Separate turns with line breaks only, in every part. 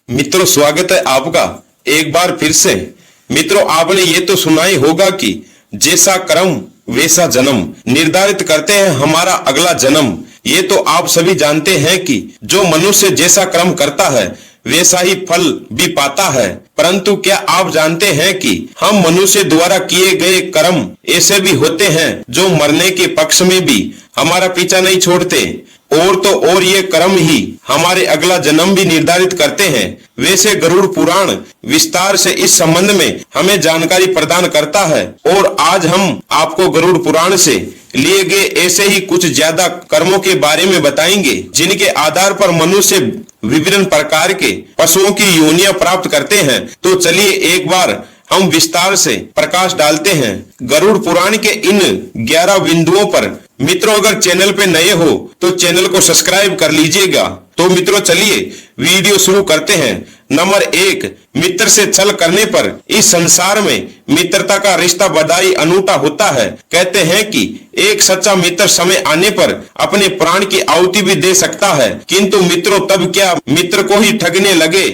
मित्रों, स्वागत है आपका एक बार फिर से। मित्रों, आपने ये तो सुना ही होगा कि जैसा कर्म वैसा जन्म निर्धारित करते हैं हमारा अगला जन्म। ये तो आप सभी जानते हैं कि जो मनुष्य जैसा कर्म करता है वैसा ही फल भी पाता है। परंतु क्या आप जानते हैं कि हम मनुष्य द्वारा किए गए कर्म ऐसे भी होते हैं जो मरने के पक्ष में भी हमारा पीछा नहीं छोड़ते, और तो और ये कर्म ही हमारे अगला जन्म भी निर्धारित करते हैं। वैसे गरुड़ पुराण विस्तार से इस संबंध में हमें जानकारी प्रदान करता है, और आज हम आपको गरुड़ पुराण से लिए गए ऐसे ही कुछ ज्यादा कर्मों के बारे में बताएंगे जिनके आधार पर मनुष्य विभिन्न प्रकार के पशुओं की योनियां प्राप्त करते हैं। तो चलिए एक बार हम विस्तार से प्रकाश डालते हैं गरुड़ पुराण के इन 11 बिंदुओं पर। मित्रों, अगर चैनल पे नए हो तो चैनल को सब्सक्राइब कर लीजिएगा। तो मित्रों, चलिए वीडियो शुरू करते हैं। नंबर 1, मित्र से छल करने पर इस संसार में मित्रता का रिश्ता बधाई अनूठा होता है। कहते हैं कि एक सच्चा मित्र समय आने पर अपने प्राण की आहुति भी दे सकता है, किंतु मित्रों तब क्या मित्र को ही ठगने लगे।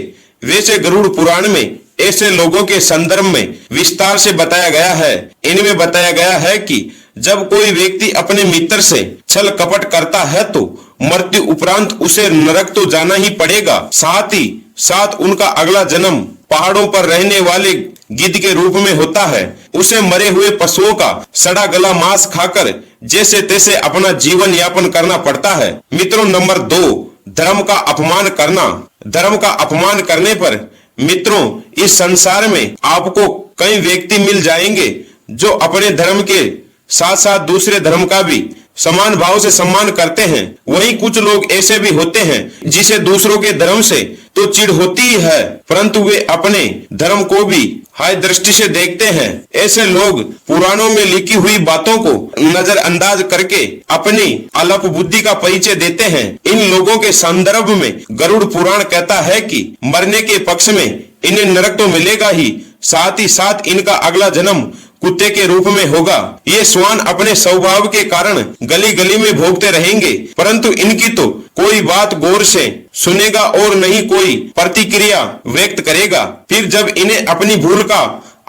वैसे गरुड़ पुराण में ऐसे लोगों के संदर्भ में विस्तार से बताया गया है। इनमें बताया गया है कि जब कोई व्यक्ति अपने मित्र से छल कपट करता है तो मृत्यु उपरांत उसे नरक तो जाना ही पड़ेगा। साथ ही साथ उनका अगला जन्म पहाड़ों पर रहने वाले गिद्ध के रूप में होता है। उसे मरे हुए पशुओं का सड़ा गला मांस खाकर जैसे तैसे अपना जीवन यापन करना पड़ता है। मित्रों, नंबर 2, धर्म का अपमान करना। धर्म का अपमान करने पर मित्रों इस संसार में आपको कई व्यक्ति मिल जाएंगे जो अपने धर्म के साथ साथ दूसरे धर्म का भी समान भाव से सम्मान करते हैं। वहीं कुछ लोग ऐसे भी होते हैं जिसे दूसरों के धर्म से तो चिढ़ होती ही है, परंतु वे अपने धर्म को भी हाय दृष्टि से देखते हैं। ऐसे लोग पुराणों में लिखी हुई बातों को नजरअंदाज करके अपनी अल्प बुद्धि का परिचय देते हैं। इन लोगों के संदर्भ में गरुड़ पुराण कहता है कि मरने के पक्ष में इन्हें नरक तो मिलेगा ही, साथ ही साथ इनका अगला जन्म कुत्ते के रूप में होगा। ये श्वान अपने स्वभाव के कारण गली गली में भोगते रहेंगे, परंतु इनकी तो कोई बात गौर से सुनेगा और नहीं कोई प्रतिक्रिया व्यक्त करेगा। फिर जब इन्हें अपनी भूल का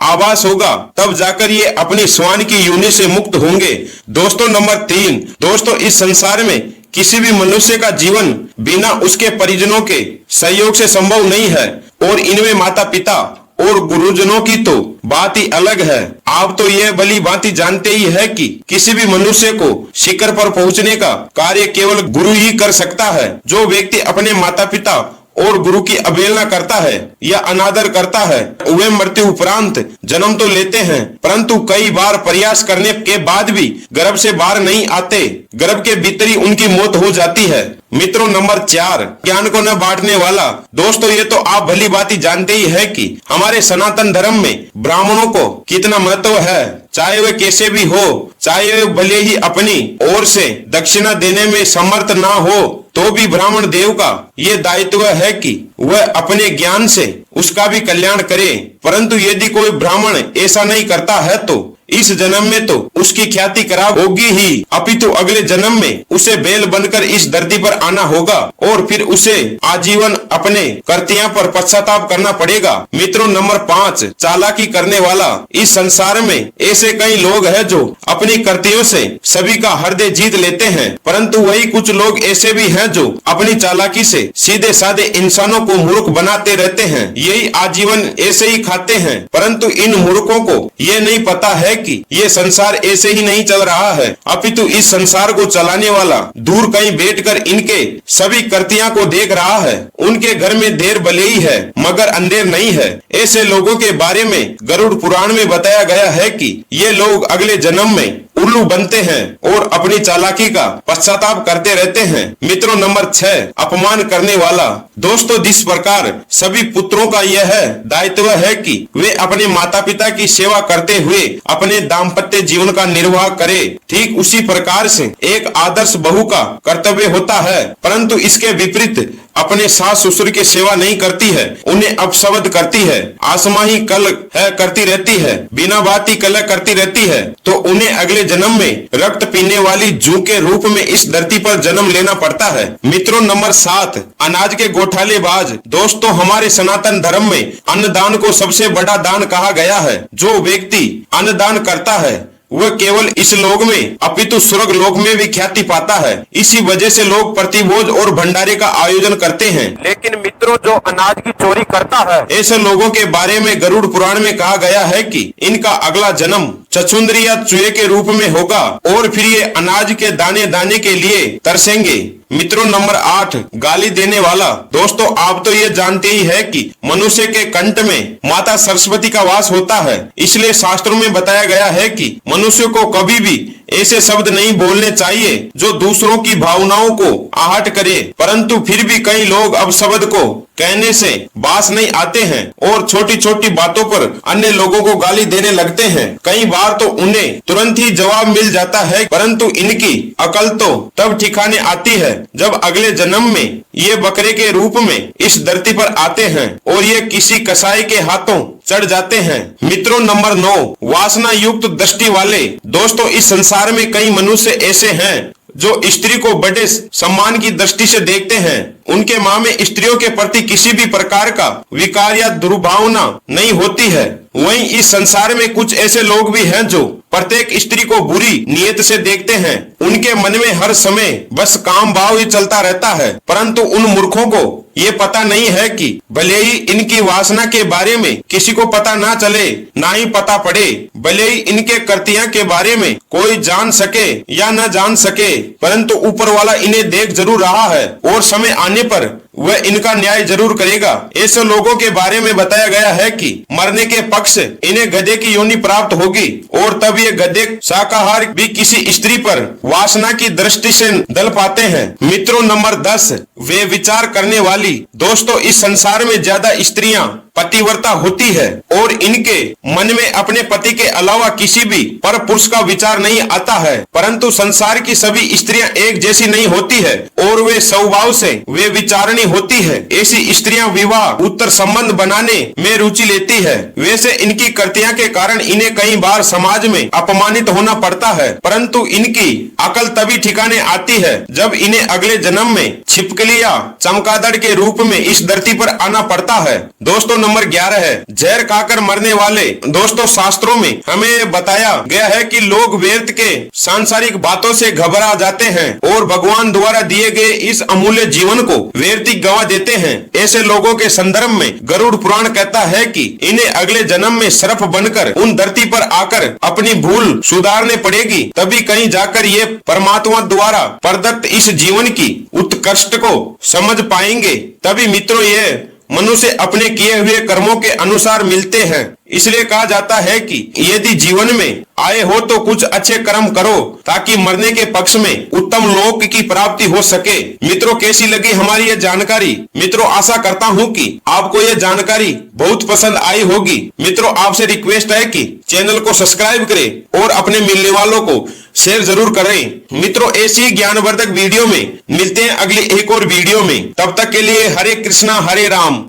आभास होगा तब जाकर ये अपनी श्वान की योनि से मुक्त होंगे। दोस्तों, नंबर 3, दोस्तों इस संसार में किसी भी मनुष्य का जीवन बिना उसके परिजनों के सहयोग से संभव नहीं है, और इनमें माता पिता और गुरुजनों की तो बात ही अलग है। आप तो यह भली भांति जानते ही है कि किसी भी मनुष्य को शिखर पर पहुंचने का कार्य केवल गुरु ही कर सकता है। जो व्यक्ति अपने माता पिता और गुरु की अवहेलना करता है या अनादर करता है वे मृत्यु उपरांत जन्म तो लेते हैं, परंतु कई बार प्रयास करने के बाद भी गर्भ से बाहर नहीं आते। गर्भ के भीतर ही उनकी मौत हो जाती है। मित्रों, नंबर 4, ज्ञान को न बांटने वाला। दोस्तों, ये तो आप भली बात जानते ही है कि हमारे सनातन धर्म में ब्राह्मणों को कितना महत्व है। चाहे वे कैसे भी हो, चाहे वे भले ही अपनी ओर से दक्षिणा देने में समर्थ ना हो, तो भी ब्राह्मण देव का ये दायित्व है कि वह अपने ज्ञान से उसका भी कल्याण करे। परंतु यदि कोई ब्राह्मण ऐसा नहीं करता है तो इस जन्म में तो उसकी ख्याति खराब होगी ही, अपितु अगले जन्म में उसे बैल बनकर इस धरती पर आना होगा और फिर उसे आजीवन अपने कर्तियां पर पश्चाताप करना पड़ेगा। मित्रों, नंबर 5, चालाकी करने वाला। इस संसार में ऐसे कई लोग हैं जो अपनी कर्तियों से सभी का हृदय जीत लेते हैं, परंतु वही कुछ लोग ऐसे भी हैं जो अपनी चालाकी से सीधे साधे इंसानों को मूर्ख बनाते रहते हैं। यही आजीवन ऐसे ही खाते हैं, परंतु इन मूर्खों को ये नहीं पता है कि ये संसार ऐसे ही नहीं चल रहा है, अपितु इस संसार को चलाने वाला दूर कहीं बैठकर इनके सभी कर्तियां को देख रहा है। उनके घर में देर भले ही है मगर अंधेर नहीं है। ऐसे लोगों के बारे में गरुड़ पुराण में बताया गया है कि ये लोग अगले जन्म में उल्लू बनते हैं और अपनी चालाकी का पश्चाताप करते रहते हैं। मित्रों, नंबर 6, अपमान करने वाला। दोस्तों, जिस प्रकार सभी पुत्रों का यह दायित्व है कि वे अपने माता पिता की सेवा करते हुए अपने दाम्पत्य जीवन का निर्वाह करें, ठीक उसी प्रकार से एक आदर्श बहू का कर्तव्य होता है, परंतु इसके विपरीत अपने सास ससुर की सेवा नहीं करती है, उन्हें अपशब्द करती है, आसमा ही कल है करती रहती है, बिना बात ही कल करती रहती है, तो उन्हें अगले जन्म में रक्त पीने वाली जू के रूप में इस धरती पर जन्म लेना पड़ता है। मित्रों, नंबर 7, अनाज के गोठालेबाज। दोस्तों, हमारे सनातन धर्म में अन्नदान को सबसे बड़ा दान कहा गया है। जो व्यक्ति अन्नदान करता है वह केवल इस लोक में अपितु स्वर्ग लोक में भी ख्याति पाता है। इसी वजह से लोग प्रतिभोज और भंडारे का आयोजन करते हैं। लेकिन मित्रों, जो अनाज की चोरी करता है, ऐसे लोगों के बारे में गरुड़ पुराण में कहा गया है कि इनका अगला जन्म चचुंदरी या चूहे के रूप में होगा और फिर ये अनाज के दाने दाने के लिए तरसेंगे। मित्रों, नंबर 8, गाली देने वाला। दोस्तों, आप तो ये जानते ही है कि मनुष्य के कंठ में माता सरस्वती का वास होता है, इसलिए शास्त्रों में बताया गया है कि मनुष्य को कभी भी ऐसे शब्द नहीं बोलने चाहिए जो दूसरों की भावनाओं को आहत करे। परंतु फिर भी कई लोग अब शब्द को कहने से बास नहीं आते हैं और छोटी छोटी बातों पर अन्य लोगों को गाली देने लगते हैं। कई बार तो उन्हें तुरंत ही जवाब मिल जाता है, परंतु इनकी अकल तो तब ठिकाने आती है जब अगले जन्म में ये बकरे के रूप में इस धरती पर आते हैं और ये किसी कसाई के हाथों चढ़ जाते हैं। मित्रों, नंबर 9, वासना युक्त दृष्टि वाले। दोस्तों, इस संसार में कई मनुष्य ऐसे हैं जो स्त्री को बड़े सम्मान की दृष्टि से देखते हैं। उनके मन में स्त्रियों के प्रति किसी भी प्रकार का विकार या दुर्भावना नहीं होती है। वहीं इस संसार में कुछ ऐसे लोग भी हैं जो प्रत्येक स्त्री को बुरी नियत से देखते हैं। उनके मन में हर समय बस काम भाव ही चलता रहता है, परंतु उन मूर्खों को ये पता नहीं है कि भले ही इनकी वासना के बारे में किसी को पता ना चले, ना ही पता पड़े, भले ही इनके कृत्यों के बारे में कोई जान सके या न जान सके, परंतु ऊपर वाला इन्हें देख जरूर रहा है और समय आने पर वह इनका न्याय जरूर करेगा। ऐसे लोगों के बारे में बताया गया है कि मरने के पक्ष इन्हें गधे की योनि प्राप्त होगी और तब ये गधे शाकाहार भी किसी स्त्री पर वासना की दृष्टि से दल पाते हैं। मित्रों, नंबर 10, वे विचार करने वाली। दोस्तों, इस संसार में ज्यादा स्त्रियां पतिव्रता होती है और इनके मन में अपने पति के अलावा किसी भी पर पुरुष का विचार नहीं आता है, परंतु संसार की सभी स्त्रियां एक जैसी नहीं होती है और वे स्वभाव से वे विचारणी होती है। ऐसी स्त्रियां विवाह उत्तर संबंध बनाने में रुचि लेती है। वैसे इनकी कृतियों के कारण इन्हें कई बार समाज में अपमानित होना पड़ता है, परंतु इनकी अकल तभी ठिकाने आती है जब इन्हें अगले जन्म में छिपकली या चमगादड़ के रूप में इस धरती पर आना पड़ता है। दोस्तों, नंबर 11 है जहर खाकर मरने वाले। दोस्तों, शास्त्रों में हमें बताया गया है कि लोग व्यर्थ के सांसारिक बातों से घबरा जाते हैं और भगवान द्वारा दिए गए इस अमूल्य जीवन को व्यर्थ गंवा देते हैं। ऐसे लोगों के संदर्भ में गरुड़ पुराण कहता है कि इन्हें अगले जन्म में सर्प बनकर उन धरती पर आकर अपनी भूल सुधारने पड़ेगी, तभी कहीं जाकर ये परमात्मा द्वारा प्रदत्त इस जीवन की उत्कृष्ट को समझ पाएंगे। तभी मित्रों, ये मनुष्य अपने किए हुए कर्मों के अनुसार मिलते हैं। इसलिए कहा जाता है कि यदि जीवन में आए हो तो कुछ अच्छे कर्म करो ताकि मरने के पक्ष में उत्तम लोक की प्राप्ति हो सके। मित्रों, कैसी लगी हमारी ये जानकारी? मित्रों, आशा करता हूँ कि आपको ये जानकारी बहुत पसंद आई होगी। मित्रों, आपसे रिक्वेस्ट है कि चैनल को सब्सक्राइब करें और अपने मिलने वालों को शेयर जरूर करें। मित्रों, ऐसी ज्ञानवर्धक वीडियो में मिलते हैं अगली एक और वीडियो में। तब तक के लिए हरे कृष्णा हरे राम।